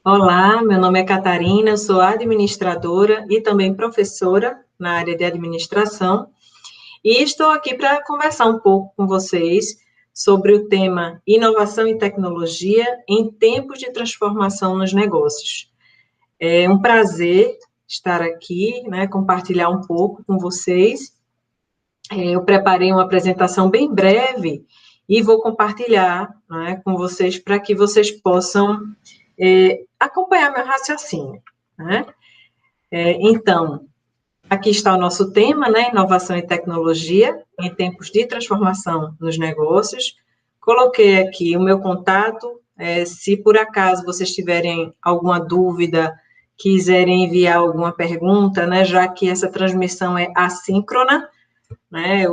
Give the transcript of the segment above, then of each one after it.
Olá, meu nome é Catarina, eu sou administradora e também professora na área de administração e estou aqui para conversar um pouco com vocês sobre o tema inovação e tecnologia em tempos de transformação nos negócios. É um prazer estar aqui, né, compartilhar um pouco com vocês. Eu preparei uma apresentação bem breve e vou compartilhar, né, com vocês para que vocês possam acompanhar meu raciocínio, né? Então, aqui está o nosso tema, né? Inovação e tecnologia em tempos de transformação nos negócios. Coloquei aqui o meu contato, se por acaso vocês tiverem alguma dúvida, quiserem enviar alguma pergunta, né? Já que essa transmissão é assíncrona, né?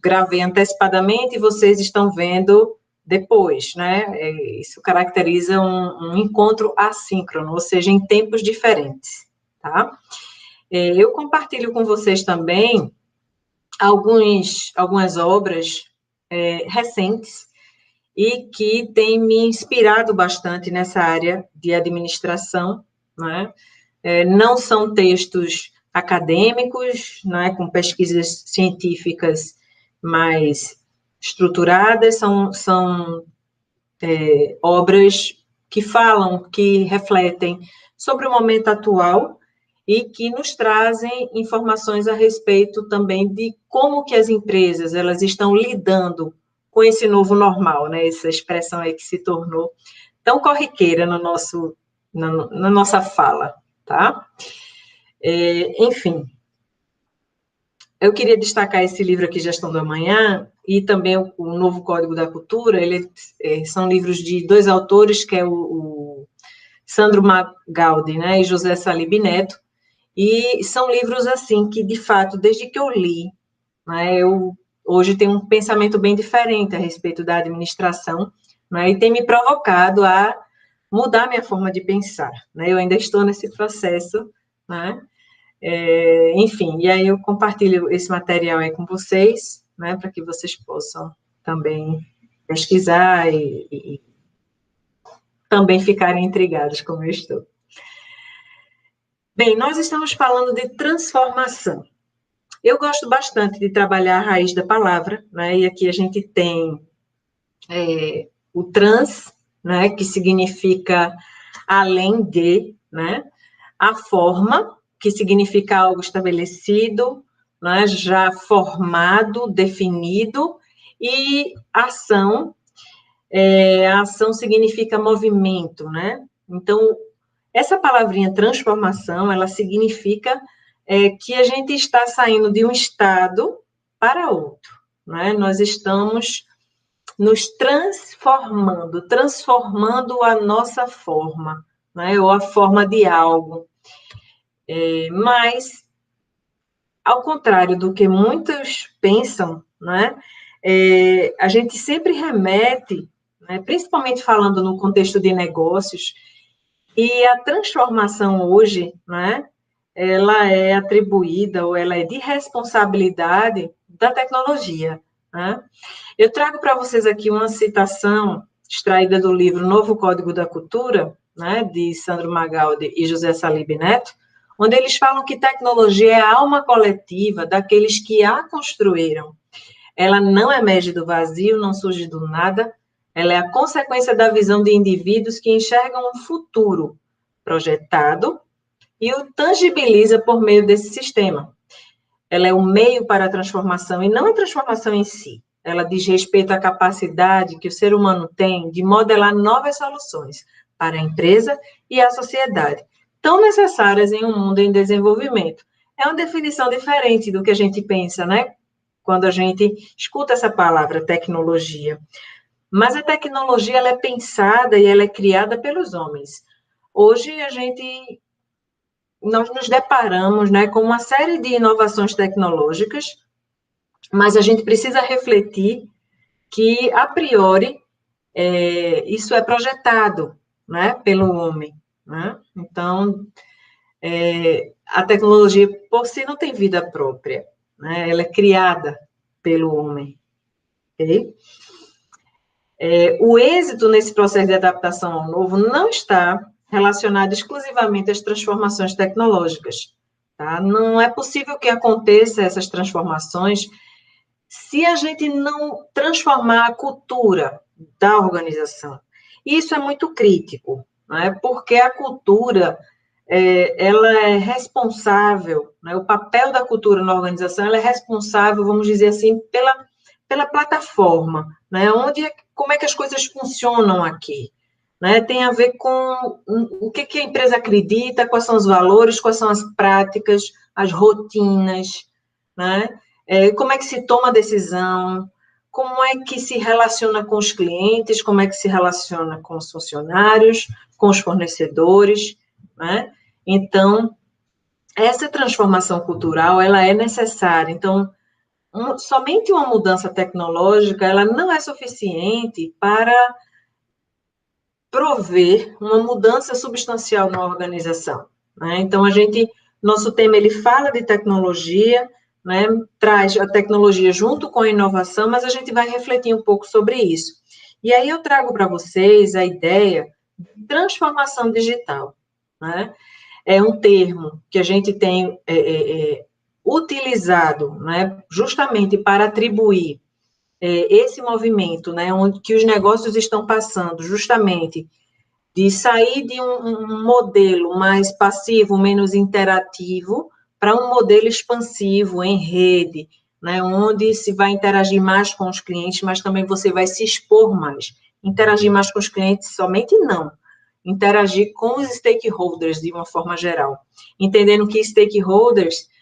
Gravei antecipadamente e vocês estão vendo depois, né? Isso caracteriza um encontro assíncrono, ou seja, em tempos diferentes, tá? Eu compartilho com vocês também algumas obras recentes e que têm me inspirado bastante nessa área de administração, né? Não são textos acadêmicos, né, com pesquisas científicas mais estruturadas, são obras que falam, que refletem sobre o momento atual e que nos trazem informações a respeito também de como que as empresas elas estão lidando com esse novo normal, né? Essa expressão aí que se tornou tão corriqueira na nossa fala, tá? Enfim, eu queria destacar esse livro aqui, Gestão do Amanhã, e também o Novo Código da Cultura. São livros de dois autores, que é o Sandro Magaldi, né, e José Salib Neto, e são livros, assim, que, de fato, desde que eu li, né, eu hoje tenho um pensamento bem diferente a respeito da administração, né, e tem me provocado a mudar minha forma de pensar, né, eu ainda estou nesse processo, né, enfim, e aí eu compartilho esse material aí com vocês, né, para que vocês possam também pesquisar e também ficarem intrigados como eu estou. Bem, nós estamos falando de transformação. Eu gosto bastante de trabalhar a raiz da palavra, né, e aqui a gente tem o trans, né, que significa além de, né, a forma, que significa algo estabelecido, né, já formado, definido, e ação, a ação significa movimento, né? Então, essa palavrinha transformação, ela significa que a gente está saindo de um estado para outro, né? Nós estamos nos transformando a nossa forma, né? Ou a forma de algo. Mas, ao contrário do que muitos pensam, né, a gente sempre remete, né, principalmente falando no contexto de negócios, e a transformação hoje, né, ela é atribuída ou ela é de responsabilidade da tecnologia, né? Eu trago para vocês aqui uma citação extraída do livro Novo Código da Cultura, né, de Sandro Magaldi e José Salib Neto, onde eles falam que tecnologia é a alma coletiva daqueles que a construíram. Ela não emerge do vazio, não surge do nada, ela é a consequência da visão de indivíduos que enxergam um futuro projetado e o tangibiliza por meio desse sistema. Ela é o meio para a transformação e não a transformação em si. Ela diz respeito à capacidade que o ser humano tem de modelar novas soluções para a empresa e a sociedade, tão necessárias em um mundo em desenvolvimento. É uma definição diferente do que a gente pensa, né? Quando a gente escuta essa palavra tecnologia. Mas a tecnologia, ela é pensada e ela é criada pelos homens. Hoje, nós nos deparamos, né, com uma série de inovações tecnológicas, mas a gente precisa refletir que, a priori, isso é projetado, né, pelo homem, né? Então, a tecnologia por si não tem vida própria, né? Ela é criada pelo homem, ok? O êxito nesse processo de adaptação ao novo não está relacionado exclusivamente às transformações tecnológicas, tá? Não é possível que aconteça essas transformações se a gente não transformar a cultura da organização. Isso é muito crítico, né? Porque a cultura, ela é responsável, né? O papel da cultura na organização, ela é responsável, vamos dizer assim, pela plataforma, né? Como é que as coisas funcionam aqui, né? Tem a ver com o que a empresa acredita, quais são os valores, quais são as práticas, as rotinas, né? Como é que se toma a decisão, como é que se relaciona com os clientes, como é que se relaciona com os funcionários, com os fornecedores, né? Então, essa transformação cultural, ela é necessária. Então, somente uma mudança tecnológica, ela não é suficiente para prover uma mudança substancial na organização, né? Então, nosso tema, ele fala de tecnologia, né? Traz a tecnologia junto com a inovação, mas a gente vai refletir um pouco sobre isso. E aí eu trago para vocês a ideia de transformação digital, né? É um termo que a gente tem utilizado, né, justamente para atribuir esse movimento, né, onde que os negócios estão passando, justamente de sair de um modelo mais passivo, menos interativo, para um modelo expansivo, em rede, né, onde se vai interagir mais com os clientes, mas também você vai se expor mais. Interagir mais com os clientes somente não. Interagir com os stakeholders de uma forma geral. Entendendo que stakeholders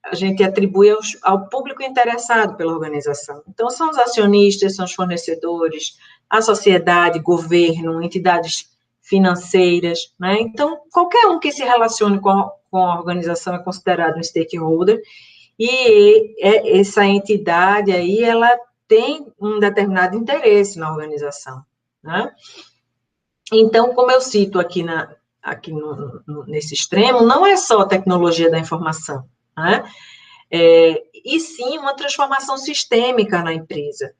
a gente atribui ao público interessado pela organização. Então, são os acionistas, são os fornecedores, a sociedade, governo, entidades financeiras, né? Então, qualquer um que se relacione com a organização é considerado um stakeholder, e essa entidade aí, ela tem um determinado interesse na organização, né? Então, como eu cito aqui nesse extremo, não é só a tecnologia da informação, né? E sim uma transformação sistêmica na empresa.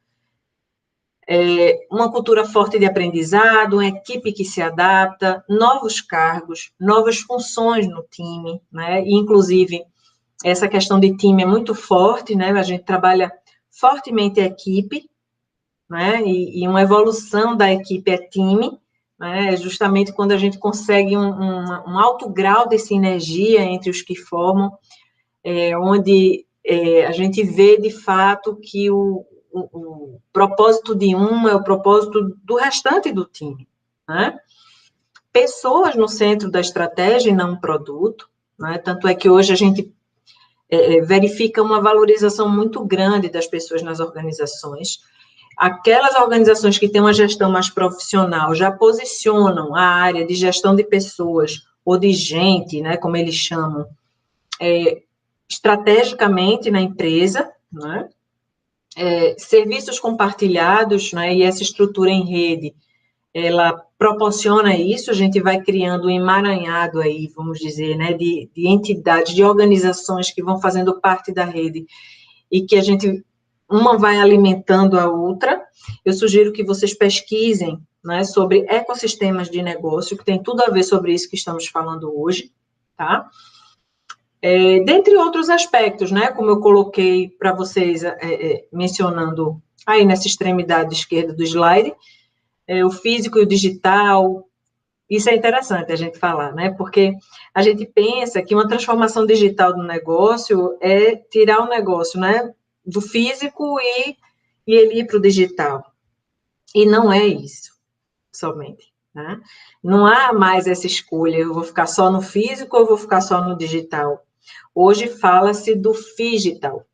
Uma cultura forte de aprendizado, uma equipe que se adapta, novos cargos, novas funções no time, né? E, inclusive, essa questão de time é muito forte, né? A gente trabalha fortemente a equipe, né? E uma evolução da equipe é time, né? Justamente quando a gente consegue um alto grau de sinergia entre os que formam, onde a gente vê, de fato, que o propósito de um é o propósito do restante do time, né? Pessoas no centro da estratégia e não um produto, né? Tanto é que hoje a gente verifica uma valorização muito grande das pessoas nas organizações. Aquelas organizações que têm uma gestão mais profissional já posicionam a área de gestão de pessoas, ou de gente, né, como eles chamam, estrategicamente na empresa, né? Serviços compartilhados, né, e essa estrutura em rede, ela proporciona isso, a gente vai criando um emaranhado aí, vamos dizer, né, de entidades, de organizações que vão fazendo parte da rede, e que uma vai alimentando a outra. Eu sugiro que vocês pesquisem, né, sobre ecossistemas de negócio, que tem tudo a ver sobre isso que estamos falando hoje, tá? Dentre outros aspectos, né, como eu coloquei para vocês, mencionando aí nessa extremidade esquerda do slide, o físico e o digital. Isso é interessante a gente falar, né, porque a gente pensa que uma transformação digital do negócio é tirar o negócio, né, do físico e ele ir para o digital. E não é isso, somente, né? Não há mais essa escolha, eu vou ficar só no físico ou eu vou ficar só no digital. Hoje fala-se do phygital,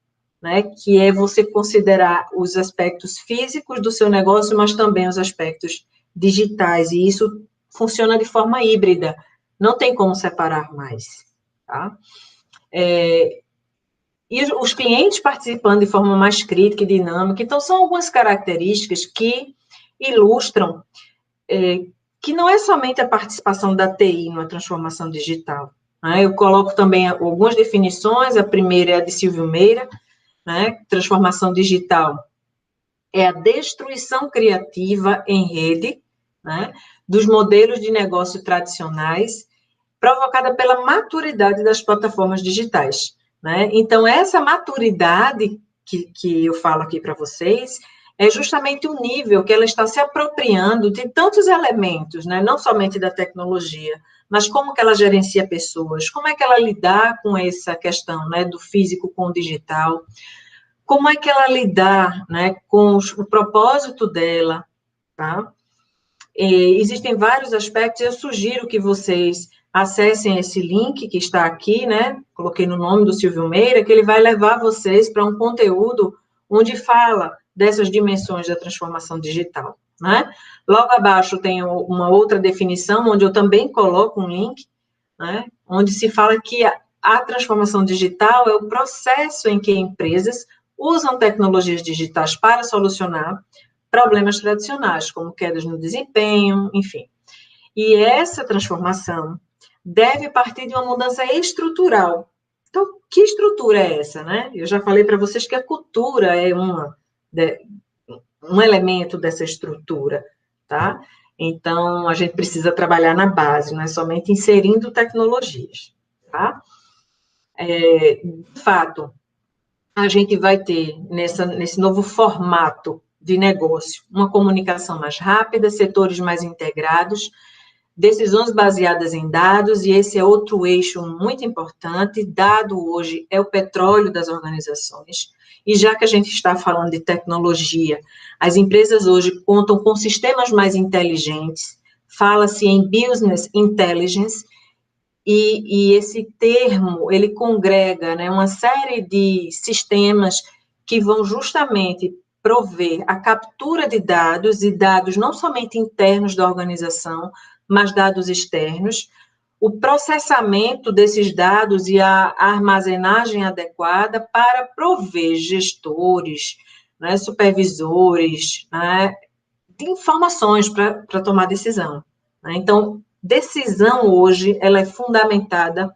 né, que é você considerar os aspectos físicos do seu negócio, mas também os aspectos digitais, e isso funciona de forma híbrida, não tem como separar mais, tá? E os clientes participando de forma mais crítica e dinâmica, então são algumas características que ilustram que não é somente a participação da TI na transformação digital, né? Eu coloco também algumas definições, a primeira é a de Silvio Meira, né? Transformação digital é a destruição criativa em rede, né, dos modelos de negócio tradicionais, provocada pela maturidade das plataformas digitais, né? Então, essa maturidade que eu falo aqui para vocês é justamente o nível que ela está se apropriando de tantos elementos, né? Não somente da tecnologia, mas como que ela gerencia pessoas, como é que ela lidar com essa questão, né, do físico com o digital, como é que ela lidar, né, com o propósito dela, tá? Existem vários aspectos, eu sugiro que vocês acessem esse link que está aqui, né? Coloquei no nome do Silvio Meira, que ele vai levar vocês para um conteúdo onde fala dessas dimensões da transformação digital, né? Logo abaixo tem uma outra definição, onde eu também coloco um link, né? Onde se fala que a transformação digital é o processo em que empresas usam tecnologias digitais para solucionar problemas tradicionais, como quedas no desempenho, enfim. E essa transformação deve partir de uma mudança estrutural. Então, que estrutura é essa, né? Eu já falei para vocês que a cultura é um elemento dessa estrutura, tá? Então, a gente precisa trabalhar na base, não é somente inserindo tecnologias, tá? De fato, a gente vai ter nesse novo formato de negócio uma comunicação mais rápida, setores mais integrados, decisões baseadas em dados, e esse é outro eixo muito importante. Dado hoje é o petróleo das organizações, e já que a gente está falando de tecnologia, as empresas hoje contam com sistemas mais inteligentes, fala-se em business intelligence, e esse termo, ele congrega, né, uma série de sistemas que vão justamente prover a captura de dados, e dados não somente internos da organização, mas dados externos, o processamento desses dados e a armazenagem adequada para prover gestores, né, supervisores, né, de informações para tomar decisão, né? Então, decisão hoje, ela é fundamentada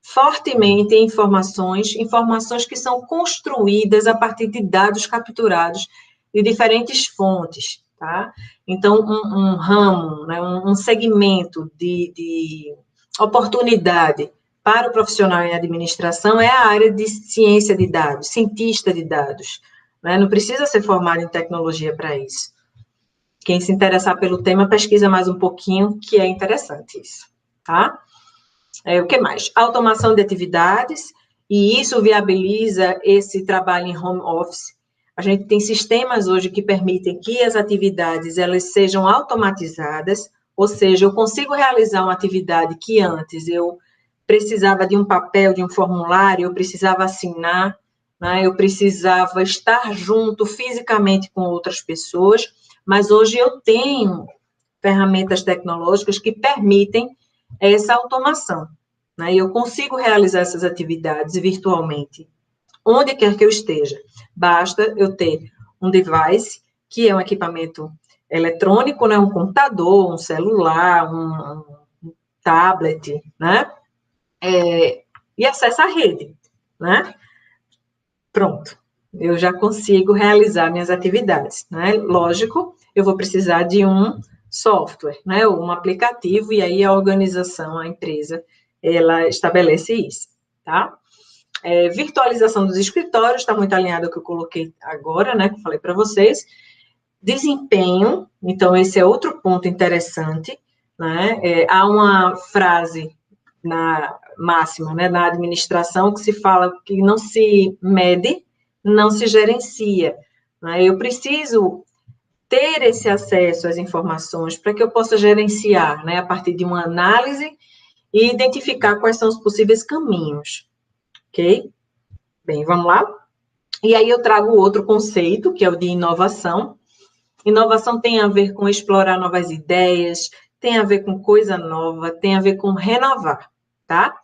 fortemente em informações que são construídas a partir de dados capturados de diferentes fontes, tá? Então, um ramo, né, um segmento de oportunidade para o profissional em administração é a área de ciência de dados, cientista de dados, né? Não precisa ser formado em tecnologia para isso. Quem se interessar pelo tema, pesquisa mais um pouquinho, que é interessante isso, tá? O que mais? Automação de atividades, e isso viabiliza esse trabalho em home office. A gente tem sistemas hoje que permitem que as atividades, elas sejam automatizadas, ou seja, eu consigo realizar uma atividade que antes eu precisava de um papel, de um formulário, eu precisava assinar, né, eu precisava estar junto fisicamente com outras pessoas, mas hoje eu tenho ferramentas tecnológicas que permitem essa automação, né? Eu consigo realizar essas atividades virtualmente, onde quer que eu esteja. Basta eu ter um device, que é um equipamento eletrônico, né? Um computador, um celular, um tablet, né? E acesso à rede, né? Pronto, eu já consigo realizar minhas atividades, né? Lógico, eu vou precisar de um software, né? Um aplicativo, e aí a organização, a empresa, ela estabelece isso, tá? Virtualização dos escritórios, está muito alinhado ao que eu coloquei agora, né? Que eu falei para vocês. Desempenho, então esse é outro ponto interessante, né? Há uma frase na máxima, né, na administração, que se fala que não se mede, não se gerencia, né? Eu preciso ter esse acesso às informações para que eu possa gerenciar, né, a partir de uma análise e identificar quais são os possíveis caminhos, ok? Bem, vamos lá? E aí eu trago outro conceito, que é o de inovação. Inovação tem a ver com explorar novas ideias, tem a ver com coisa nova, tem a ver com renovar, tá?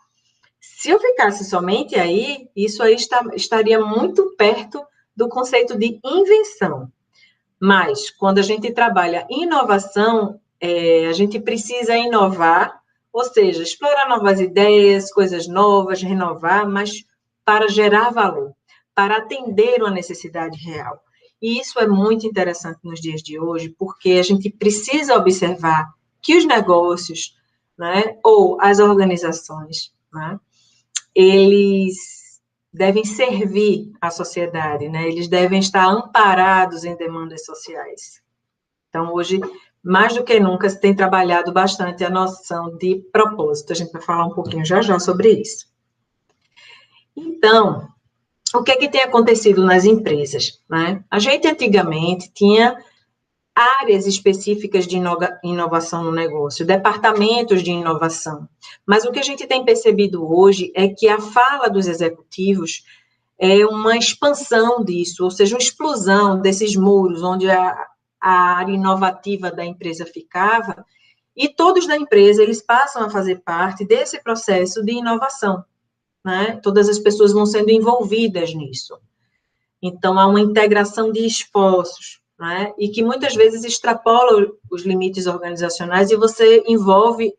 Se eu ficasse somente aí, isso aí estaria muito perto do conceito de invenção. Mas, quando a gente trabalha inovação, a gente precisa inovar, ou seja, explorar novas ideias, coisas novas, renovar, mas para gerar valor, para atender uma necessidade real. E isso é muito interessante nos dias de hoje, porque a gente precisa observar que os negócios, né, ou as organizações, né, eles devem servir à sociedade, né, eles devem estar amparados em demandas sociais. Então, hoje, mais do que nunca, se tem trabalhado bastante a noção de propósito. A gente vai falar um pouquinho já já sobre isso. Então, o que é que tem acontecido nas empresas, né? A gente antigamente tinha áreas específicas de inovação no negócio, departamentos de inovação. Mas o que a gente tem percebido hoje é que a fala dos executivos é uma expansão disso, ou seja, uma explosão desses muros onde a área inovativa da empresa ficava, e todos da empresa, eles passam a fazer parte desse processo de inovação, né? Todas as pessoas vão sendo envolvidas nisso. Então, há uma integração de esforços, né? E que muitas vezes extrapola os limites organizacionais e você envolve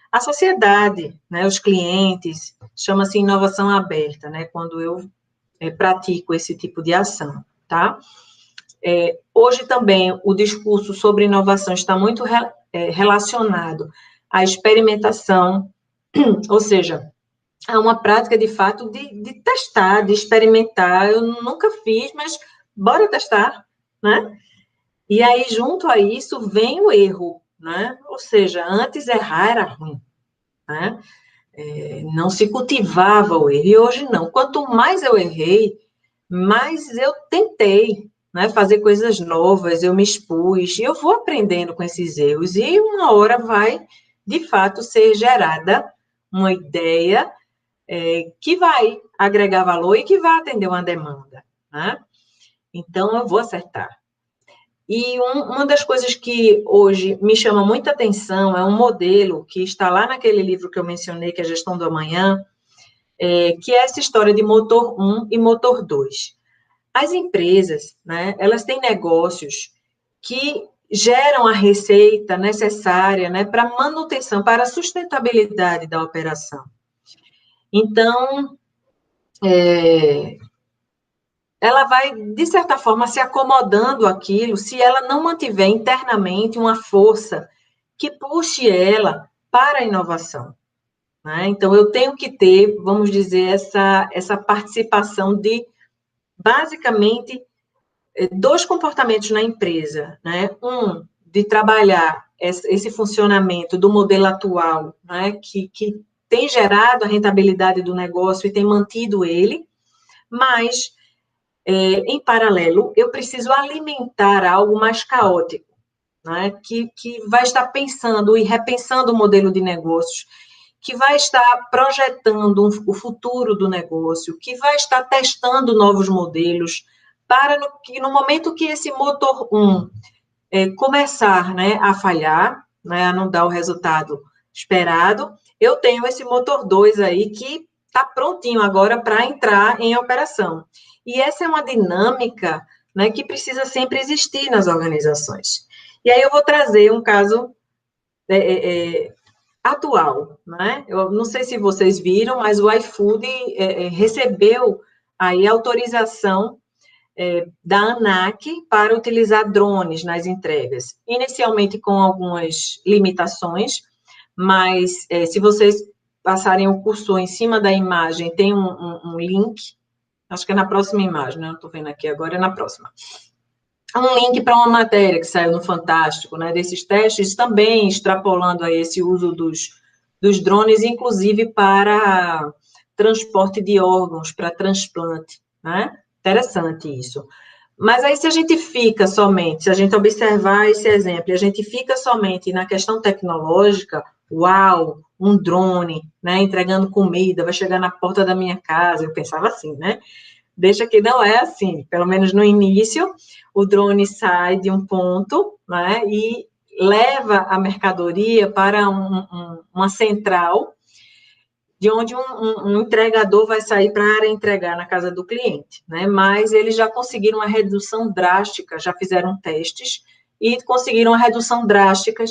a sociedade, né? Os clientes, chama-se inovação aberta, né? Quando eu pratico esse tipo de ação, tá? Hoje também o discurso sobre inovação está muito relacionado à experimentação, ou seja, há uma prática, de fato, de testar, de experimentar. Eu nunca fiz, mas bora testar, né? E aí, junto a isso, vem o erro, né? Ou seja, antes errar era ruim, né? Não se cultivava o erro, e hoje não. Quanto mais eu errei, mais eu tentei, né, fazer coisas novas, eu me expus, e eu vou aprendendo com esses erros, e uma hora vai, de fato, ser gerada uma ideia que vai agregar valor e que vai atender uma demanda, né? Então, eu vou acertar. E uma das coisas que hoje me chama muita atenção é um modelo que está lá naquele livro que eu mencionei, que é a Gestão do Amanhã, que é essa história de motor 1 e motor 2. As empresas, né, elas têm negócios que geram a receita necessária, né, para manutenção, para a sustentabilidade da operação. Então, ela vai, de certa forma, se acomodando àquilo, se ela não mantiver internamente uma força que puxe ela para a inovação, né? Então, eu tenho que ter, vamos dizer, essa participação de, basicamente, dois comportamentos na empresa, né? Um, de trabalhar esse funcionamento do modelo atual, né? Que tem gerado a rentabilidade do negócio e tem mantido ele, mas em paralelo, eu preciso alimentar algo mais caótico, né? Que vai estar pensando e repensando o modelo de negócios, que vai estar projetando o futuro do negócio, que vai estar testando novos modelos, para que no momento que esse motor 1 começar, né, a falhar, né, a não dar o resultado esperado, eu tenho esse motor 2 aí que está prontinho agora para entrar em operação. E essa é uma dinâmica, né, que precisa sempre existir nas organizações. E aí eu vou trazer um caso atual, né? Eu não sei se vocês viram, mas o iFood recebeu aí autorização da ANAC para utilizar drones nas entregas. Inicialmente com algumas limitações, mas se vocês passarem o cursor em cima da imagem, tem um link, acho que é na próxima imagem, né? Não estou vendo aqui agora, é na próxima. Um link para uma matéria que saiu no Fantástico, né? Desses testes, também extrapolando aí esse uso dos drones, inclusive para transporte de órgãos, para transplante, né? Interessante isso. Mas aí, se a gente fica somente, se a gente observar esse exemplo, e a gente fica somente na questão tecnológica, uau, um drone, né, entregando comida, vai chegar na porta da minha casa, eu pensava assim, né? Deixa que não é assim, pelo menos no início, o drone sai de um ponto, né, e leva a mercadoria para uma central, de onde um entregador vai sair para entregar na casa do cliente, né? Mas eles já conseguiram uma redução drástica, já fizeram testes e conseguiram uma redução drástica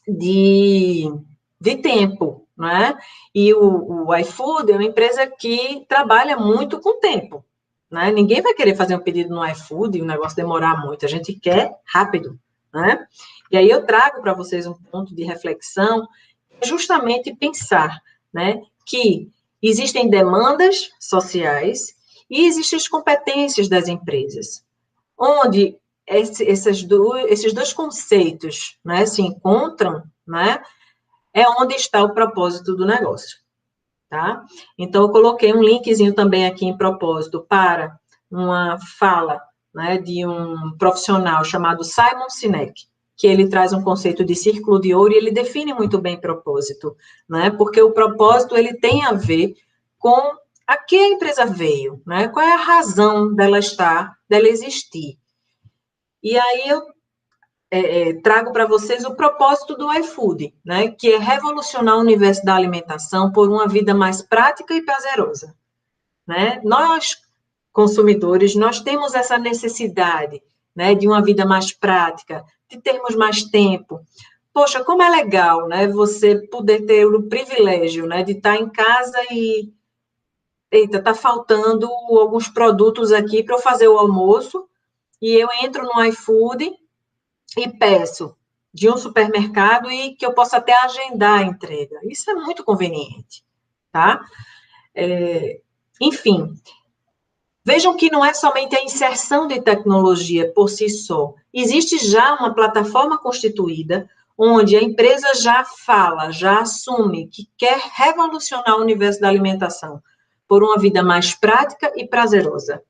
de tempo, né? E o iFood é uma empresa que trabalha muito com tempo, né? Ninguém vai querer fazer um pedido no iFood e o negócio demorar muito, a gente quer rápido, né? E aí eu trago para vocês um ponto de reflexão, justamente pensar, né, que existem demandas sociais e existem as competências das empresas, onde esses dois conceitos, né, se encontram, né, é onde está o propósito do negócio, tá? Então, eu coloquei um linkzinho também aqui em propósito para uma fala, né, de um profissional chamado Simon Sinek, que ele traz um conceito de círculo de ouro e ele define muito bem propósito, né? Porque o propósito, ele tem a ver com a que a empresa veio, né? Qual é a razão dela estar, dela existir. E aí eu trago para vocês o propósito do iFood, né, que é revolucionar o universo da alimentação por uma vida mais prática e prazerosa, né? Nós, consumidores, nós temos essa necessidade, né, de uma vida mais prática, de termos mais tempo. Poxa, como é legal, né, você poder ter o privilégio, né, de estar em casa e, eita, tá faltando alguns produtos aqui para eu fazer o almoço, e eu entro no iFood e peço de um supermercado e que eu possa até agendar a entrega. Isso é muito conveniente, tá? Enfim, vejam que não é somente a inserção de tecnologia por si só. Existe já uma plataforma constituída onde a empresa já fala, já assume que quer revolucionar o universo da alimentação por uma vida mais prática e prazerosa,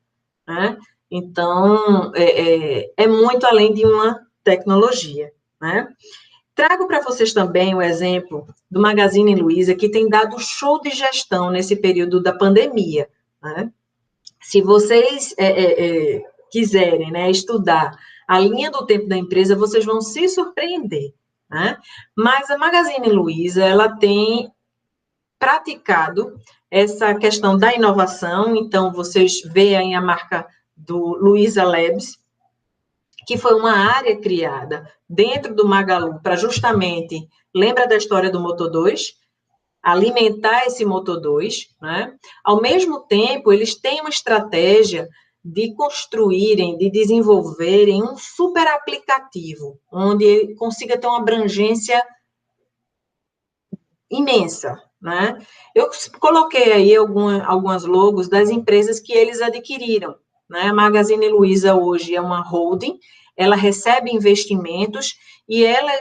né? Então, é muito além de uma tecnologia, né? Trago para vocês também o exemplo do Magazine Luiza, que tem dado show de gestão nesse período da pandemia, né? Se vocês quiserem, né, estudar a linha do tempo da empresa, vocês vão se surpreender, né? Mas a Magazine Luiza, ela tem praticado essa questão da inovação, então vocês veem a marca do Luiza Labs, que foi uma área criada dentro do Magalu para justamente, lembra da história do Motor 2? Alimentar esse Motor 2, né? Ao mesmo tempo, eles têm uma estratégia de construírem, de desenvolverem um super aplicativo, onde ele consiga ter uma abrangência imensa, né? Eu coloquei aí algumas logos das empresas que eles adquiriram, né? A Magazine Luiza hoje é uma holding, ela recebe investimentos e ela,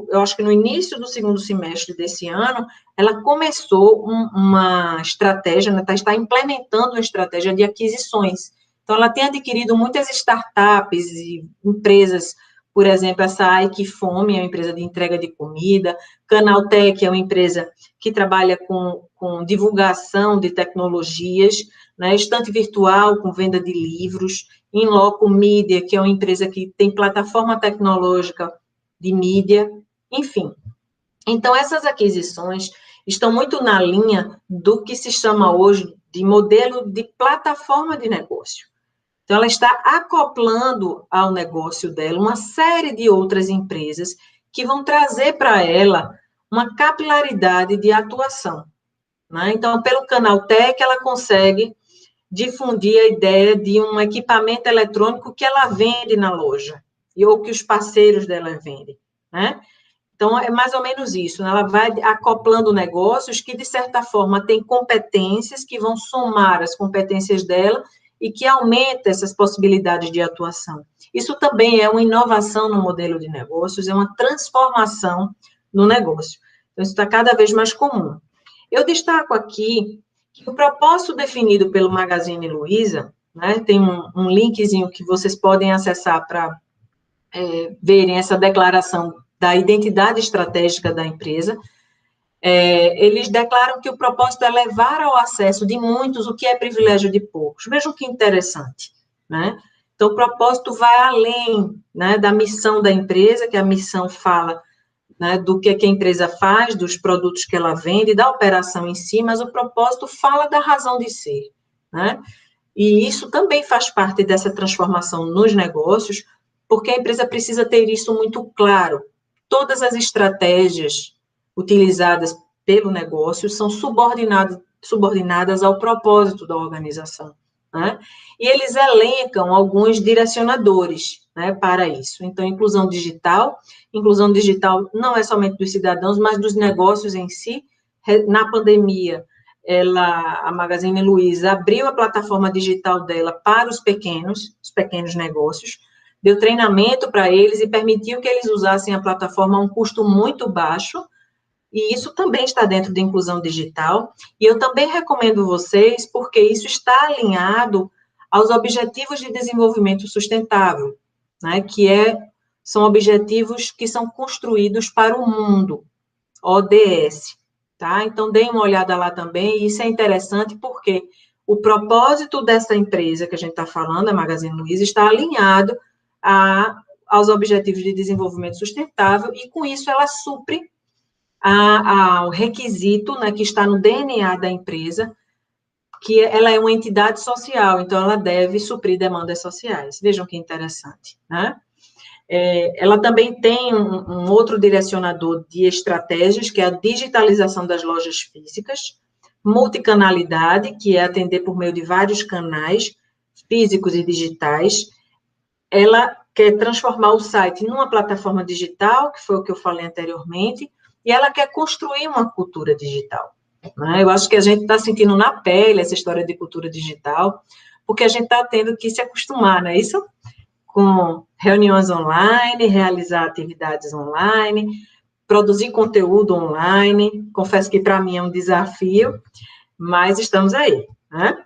eu acho que no início do segundo semestre desse ano, ela começou uma estratégia, né? Está implementando uma estratégia de aquisições. Então, ela tem adquirido muitas startups e empresas, por exemplo, essa Ike Fome, é uma empresa de entrega de comida, Canaltech é uma empresa que trabalha com divulgação de tecnologias, né? Estante Virtual, com venda de livros, Inloco Mídia, que é uma empresa que tem plataforma tecnológica de mídia, enfim. Então, essas aquisições estão muito na linha do que se chama hoje de modelo de plataforma de negócio. Então, ela está acoplando ao negócio dela uma série de outras empresas que vão trazer para ela uma capilaridade de atuação, né? Então, pelo Canaltech, ela consegue difundir a ideia de um equipamento eletrônico que ela vende na loja, ou que os parceiros dela vendem, né? Então, é mais ou menos isso, né? Ela vai acoplando negócios que, de certa forma, têm competências que vão somar as competências dela e que aumenta essas possibilidades de atuação. Isso também é uma inovação no modelo de negócios, é uma transformação no negócio. Então, isso está cada vez mais comum. Eu destaco aqui que o propósito definido pelo Magazine Luiza, né, tem um linkzinho que vocês podem acessar para verem essa declaração da identidade estratégica da empresa. Eles declaram que o propósito é levar ao acesso de muitos o que é privilégio de poucos. Vejam que interessante, né? Então, o propósito vai além, né, da missão da empresa, que a missão fala, né, do que a empresa faz, dos produtos que ela vende, da operação em si, mas o propósito fala da razão de ser, né? E isso também faz parte dessa transformação nos negócios, porque a empresa precisa ter isso muito claro. Todas as estratégias utilizadas pelo negócio são subordinadas ao propósito da organização, né? E eles elencam alguns direcionadores, né, para isso. Então, inclusão digital não é somente dos cidadãos, mas dos negócios em si. Na pandemia, a Magazine Luiza abriu a plataforma digital dela para os pequenos negócios, deu treinamento para eles e permitiu que eles usassem a plataforma a um custo muito baixo, e isso também está dentro da inclusão digital, e eu também recomendo vocês, porque isso está alinhado aos Objetivos de Desenvolvimento Sustentável, né, são objetivos que são construídos para o mundo, ODS, tá? Então, deem uma olhada lá também, e isso é interessante porque o propósito dessa empresa que a gente está falando, a Magazine Luiza, está alinhado aos Objetivos de Desenvolvimento Sustentável, e com isso ela supre ao requisito, né, que está no DNA da empresa, que ela é uma entidade social, então ela deve suprir demandas sociais. Vejam que interessante, né? Ela também tem um outro direcionador de estratégias, que é a digitalização das lojas físicas, multicanalidade, que é atender por meio de vários canais físicos e digitais. Ela quer transformar o site numa plataforma digital, que foi o que eu falei anteriormente, e ela quer construir uma cultura digital, né? Eu acho que a gente está sentindo na pele essa história de cultura digital, porque a gente está tendo que se acostumar, não é isso? Com reuniões online, realizar atividades online, produzir conteúdo online. Confesso que para mim é um desafio, mas estamos aí, né?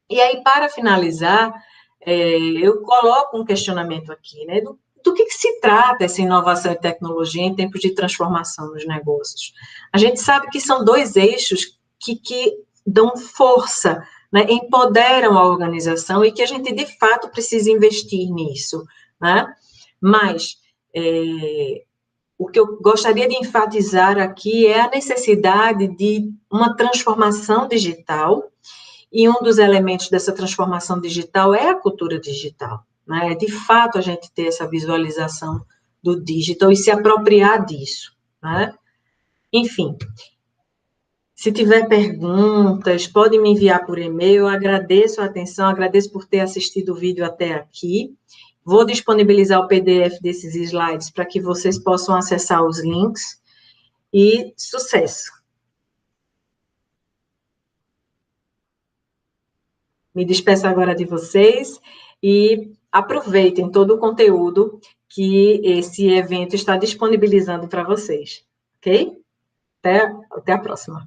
E aí, para finalizar, eu coloco um questionamento aqui, né? Do que se trata essa inovação e tecnologia em tempos de transformação nos negócios? A gente sabe que são dois eixos que dão força, né, empoderam a organização, e que a gente, de fato, precisa investir nisso, né? Mas o que eu gostaria de enfatizar aqui é a necessidade de uma transformação digital, e um dos elementos dessa transformação digital é a cultura digital, né? De fato, a gente ter essa visualização do digital e se apropriar disso, né? Enfim, se tiver perguntas, pode me enviar por e-mail. Eu agradeço a atenção, agradeço por ter assistido o vídeo até aqui. Vou disponibilizar o PDF desses slides para que vocês possam acessar os links, e sucesso! Me despeço agora de vocês e aproveitem todo o conteúdo que esse evento está disponibilizando para vocês, ok? Até a próxima.